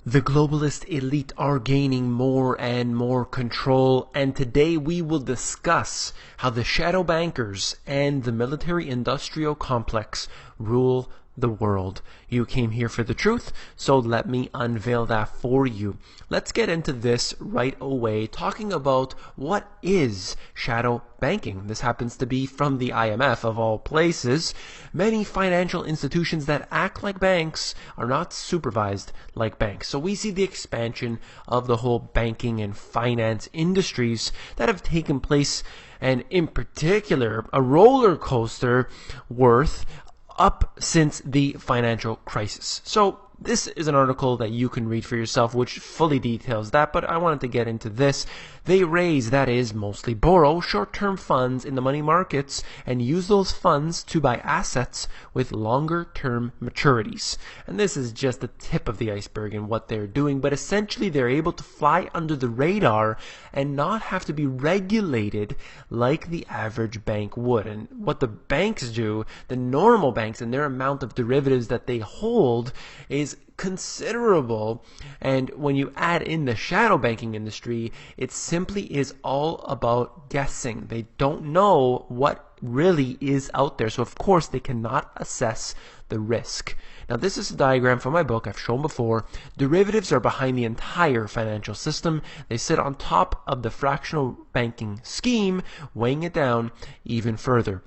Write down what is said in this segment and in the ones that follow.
The globalist elite are gaining more and more control, and today we will discuss how the shadow bankers and the military-industrial complex rule the world. You came here for the truth, so let me unveil that for you. Let's get into this right away, talking about what is shadow banking. This happens to be from the IMF of all places. Many financial institutions that act like banks are not supervised like banks. So we see the expansion of the whole banking and finance industries that have taken place, and in particular, a roller coaster worth up since the financial crisis. So this is an article that you can read for yourself, which fully details that, but I wanted to get into this. They raise, that is, mostly borrow, short-term funds in the money markets and use those funds to buy assets with longer-term maturities. And this is just the tip of the iceberg in what they're doing, but essentially they're able to fly under the radar and not have to be regulated like the average bank would. And what the banks do, the normal banks, and their amount of derivatives that they hold is considerable, and when you add in the shadow banking industry, it simply is all about guessing. They don't know what really is out there, so of course they cannot assess the risk. Now this is a diagram from my book I've shown before. Derivatives are behind the entire financial system. They sit on top of the fractional banking scheme, weighing it down even further.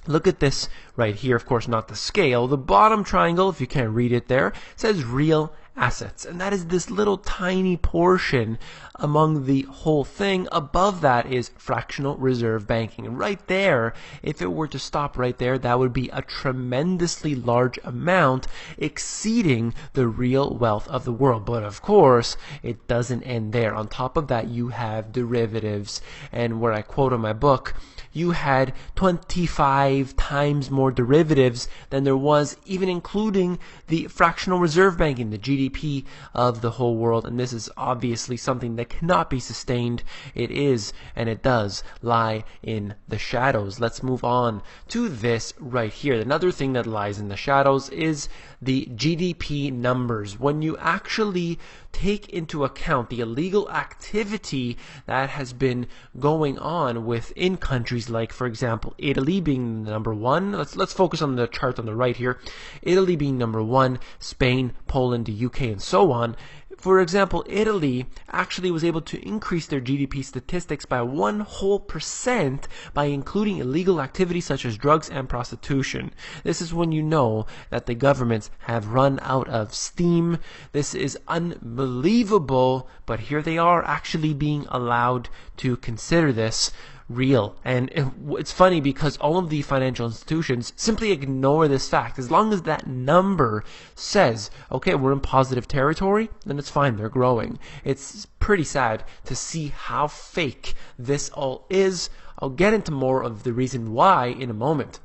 Look at this right here, of course not the scale. The bottom triangle, if you can't read it there, says real assets. And that is this little tiny portion among the whole thing. Above that is fractional reserve banking. And right there, if it were to stop right there, that would be a tremendously large amount exceeding the real wealth of the world. But of course, it doesn't end there. On top of that, you have derivatives. And where I quote in my book, you had 25 times more derivatives than there was, even including the fractional reserve banking, the GDP of the whole world. And this is obviously something that cannot be sustained. It is, and it does, lie in the shadows. Let's move on to this right here. Another thing that lies in the shadows is the GDP numbers. When you actually take into account the illegal activity that has been going on within countries like, for example, Italy being number one. Let's focus on the chart on the right here. Italy being number one, Spain, Poland, the UK, and so on. For example, Italy actually was able to increase their GDP statistics by 1% by including illegal activities such as drugs and prostitution. This is when you know that the governments have run out of steam. This is unbelievable, but here they are actually being allowed to consider this real. And it's funny because all of the financial institutions simply ignore this fact. As long as that number says, okay, we're in positive territory, then it's fine, they're growing. It's pretty sad to see how fake this all is. I'll get into more of the reason why in a moment.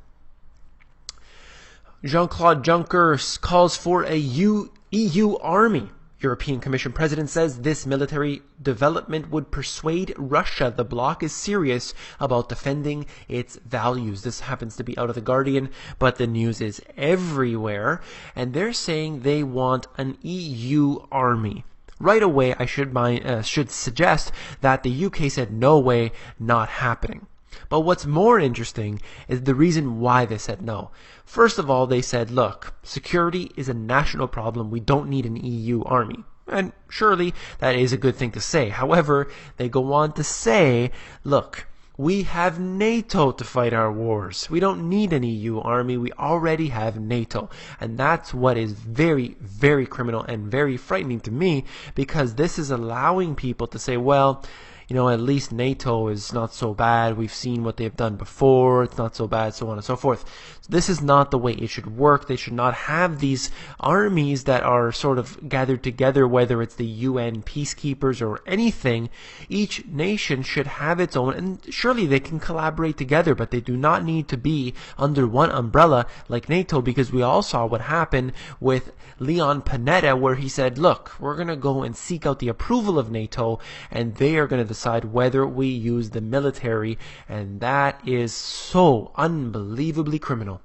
Jean-Claude Juncker calls for a EU army. European Commission President says this military development would persuade Russia the bloc is serious about defending its values. This happens to be out of The Guardian, but the news is everywhere, and they're saying they want an EU army. Right away, I should suggest that the UK said no way, not happening. But what's more interesting is the reason why they said no. First of all, they said, look, security is a national problem. We don't need an EU army. And surely that is a good thing to say. However, they go on to say, look, we have NATO to fight our wars. We don't need an EU army. We already have NATO. And that's what is very, very criminal and very frightening to me, because this is allowing people to say, well, you know, at least NATO is not so bad. We've seen what they've done before. It's not so bad, so on and so forth. So this is not the way it should work. They should not have these armies that are sort of gathered together, whether it's the UN peacekeepers or anything. Each nation should have its own, and surely they can collaborate together, but they do not need to be under one umbrella like NATO, because we all saw what happened with Leon Panetta, where he said, look, we're going to go and seek out the approval of NATO, and they are going to decide whether we use the military, and that is so unbelievably criminal.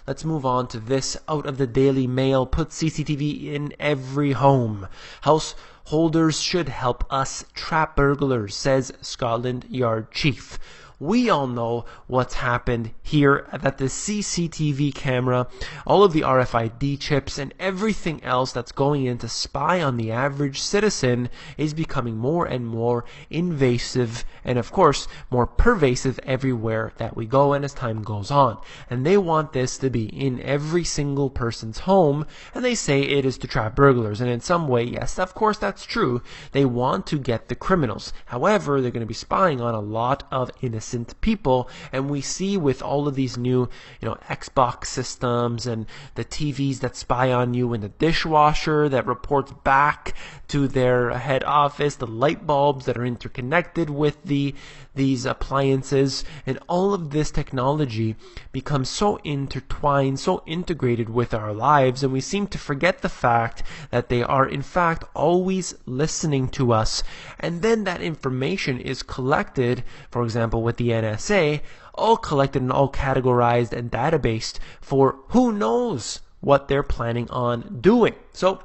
Let's move on to this out of the Daily Mail. Put CCTV in every home. Householders should help us trap burglars, says Scotland Yard chief. We all know what's happened here, that the CCTV camera, all of the RFID chips, and everything else that's going in to spy on the average citizen is becoming more and more invasive and, of course, more pervasive everywhere that we go and as time goes on. And they want this to be in every single person's home, and they say it is to trap burglars. And in some way, yes, of course, that's true. They want to get the criminals. However, they're going to be spying on a lot of innocent people, and we see with all of these new Xbox systems and the TVs that spy on you, and the dishwasher that reports back to their head office, the light bulbs that are interconnected with these appliances, and all of this technology becomes so intertwined, so integrated with our lives, and we seem to forget the fact that they are in fact always listening to us. And then that information is collected, for example with the NSA, all collected and all categorized and databased for who knows what they're planning on doing. So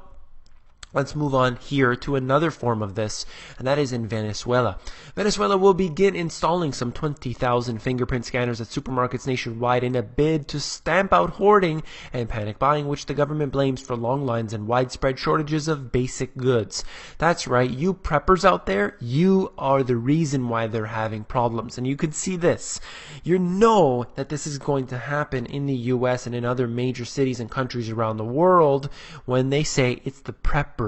let's move on here to another form of this, and that is in Venezuela. Venezuela will begin installing some 20,000 fingerprint scanners at supermarkets nationwide in a bid to stamp out hoarding and panic buying, which the government blames for long lines and widespread shortages of basic goods. That's right, you preppers out there, you are the reason why they're having problems. And you could see this. You know that this is going to happen in the US and in other major cities and countries around the world when they say it's the preppers.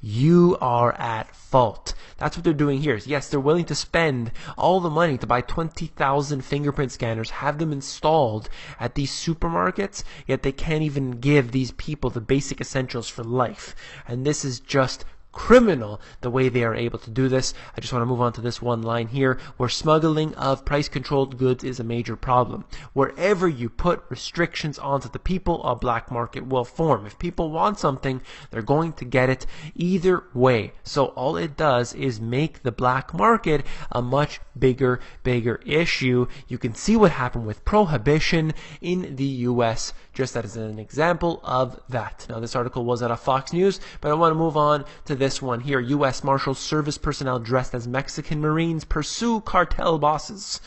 You are at fault. That's what they're doing here. Yes, they're willing to spend all the money to buy 20,000 fingerprint scanners, have them installed at these supermarkets, yet they can't even give these people the basic essentials for life. And this is just criminal the way they are able to do this. I just want to move on to this one line here, where smuggling of price-controlled goods is a major problem. Wherever you put restrictions onto the people, a black market will form. If people want something, they're going to get it either way. So all it does is make the black market a much bigger issue. You can see what happened with prohibition in the US, just as an example of that. Now, this article was out of Fox News, but I want to move on to this one here. U.S. Marshal Service personnel dressed as Mexican Marines pursue cartel bosses.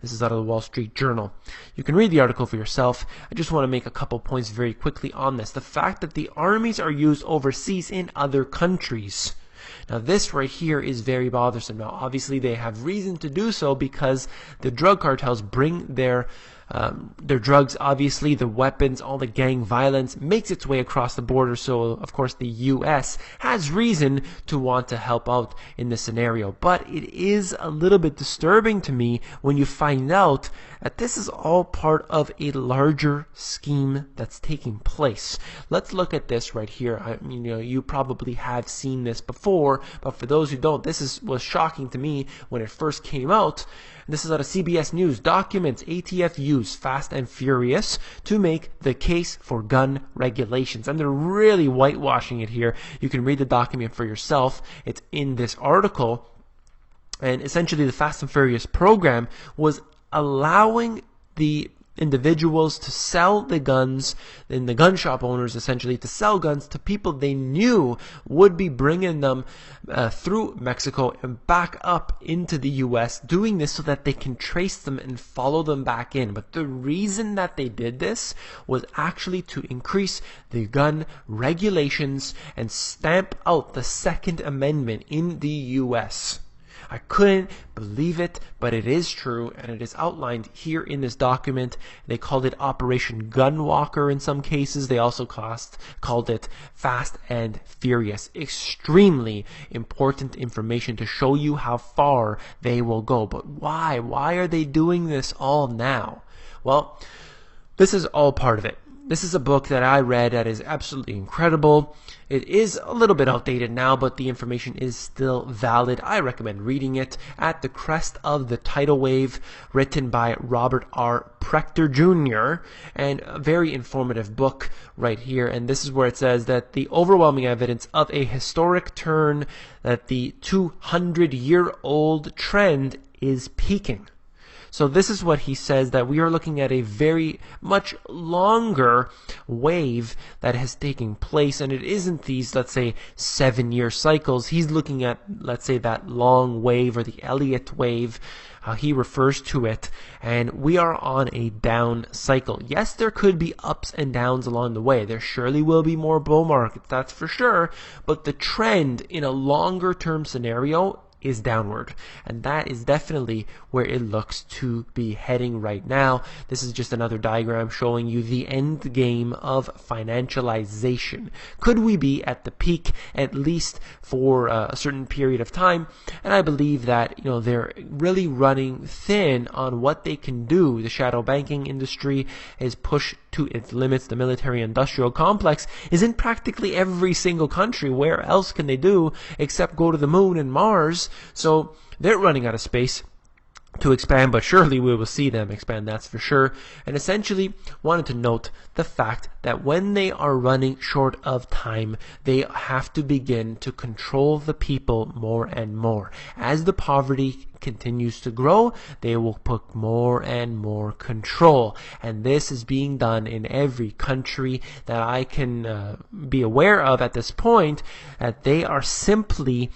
This is out of the Wall Street Journal. You can read the article for yourself. I just want to make a couple points very quickly on this. The fact that the armies are used overseas in other countries. Now, this right here is very bothersome. Now, obviously, they have reason to do so because the drug cartels bring their drugs, obviously, the weapons, all the gang violence makes its way across the border. So, of course, the U.S. has reason to want to help out in this scenario. But it is a little bit disturbing to me when you find out that this is all part of a larger scheme that's taking place. Let's look at this right here. I mean, you probably have seen this before, but for those who don't, this was shocking to me when it first came out. This is out of CBS News. Documents ATF use Fast and Furious to make the case for gun regulations. And they're really whitewashing it here. You can read the document for yourself. It's in this article. And essentially the Fast and Furious program was allowing the individuals to sell the guns, and the gun shop owners essentially to sell guns to people they knew would be bringing them through Mexico and back up into the US, doing this so that they can trace them and follow them back in. But the reason that they did this was actually to increase the gun regulations and stamp out the Second Amendment in the US. I couldn't believe it, but it is true, and it is outlined here in this document. They called it Operation Gunwalker in some cases. They also called it Fast and Furious. Extremely important information to show you how far they will go. But why? Why are they doing this all now? Well, this is all part of it. This is a book that I read that is absolutely incredible. It is a little bit outdated now, but the information is still valid. I recommend reading it. At the Crest of the Tidal Wave, written by Robert R. Prechter Jr., and a very informative book right here. And this is where it says that the overwhelming evidence of a historic turn, that the 200-year-old trend is peaking. So this is what he says, that we are looking at a very much longer wave that has taken place, and it isn't these, let's say, 7-year cycles. He's looking at, let's say, that long wave, or the Elliott wave, how he refers to it, and we are on a down cycle. Yes, there could be ups and downs along the way. There surely will be more bull markets, that's for sure, but the trend in a longer term scenario is downward, and that is definitely where it looks to be heading right now. This is just another diagram showing you the end game of financialization. Could we be at the peak, at least for a certain period of time? And I believe that, you know, they're really running thin on what they can do. The shadow banking industry is pushed to its limits. The military-industrial complex is in practically every single country. Where else can they do except go to the moon and Mars? So they're running out of space to expand, but surely we will see them expand, that's for sure. And essentially wanted to note the fact that when they are running short of time, they have to begin to control the people more and more. As the poverty continues to grow, they will put more and more control, and this is being done in every country that I can be aware of at this point, that they are simply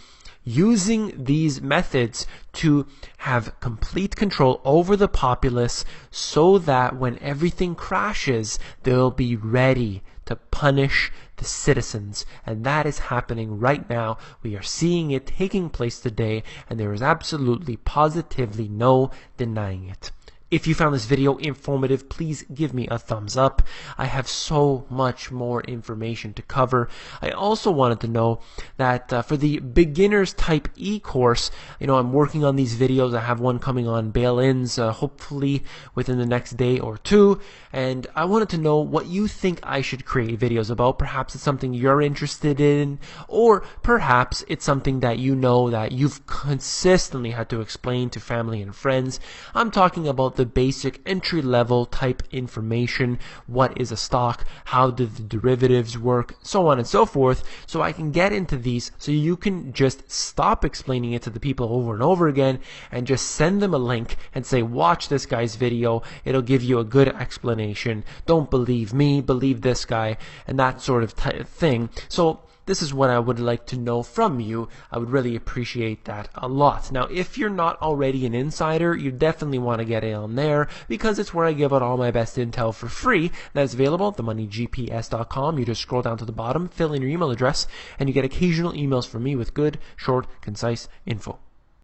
using these methods to have complete control over the populace, so that when everything crashes, they'll be ready to punish the citizens. And that is happening right now. We are seeing it taking place today, and there is absolutely, positively no denying it. If you found this video informative, please give me a thumbs up. I have so much more information to cover. I also wanted to know that for the beginners type e-course, I'm working on these videos. I have one coming on bail-ins, hopefully within the next day or two. And I wanted to know what you think I should create videos about. Perhaps it's something you're interested in, or perhaps it's something that you know that you've consistently had to explain to family and friends. I'm talking about the basic entry-level type information. What is a stock? How do the derivatives work? So on and so forth. So I can get into these so you can just stop explaining it to the people over and over again and just send them a link and say, watch this guy's video. It'll give you a good explanation. Don't believe me, believe this guy, and that sort of thing. So this is what I would like to know from you. I would really appreciate that a lot. Now, if you're not already an insider, you definitely want to get in on there, because it's where I give out all my best intel for free. That's available at themoneygps.com. You just scroll down to the bottom, fill in your email address, and you get occasional emails from me with good, short, concise info.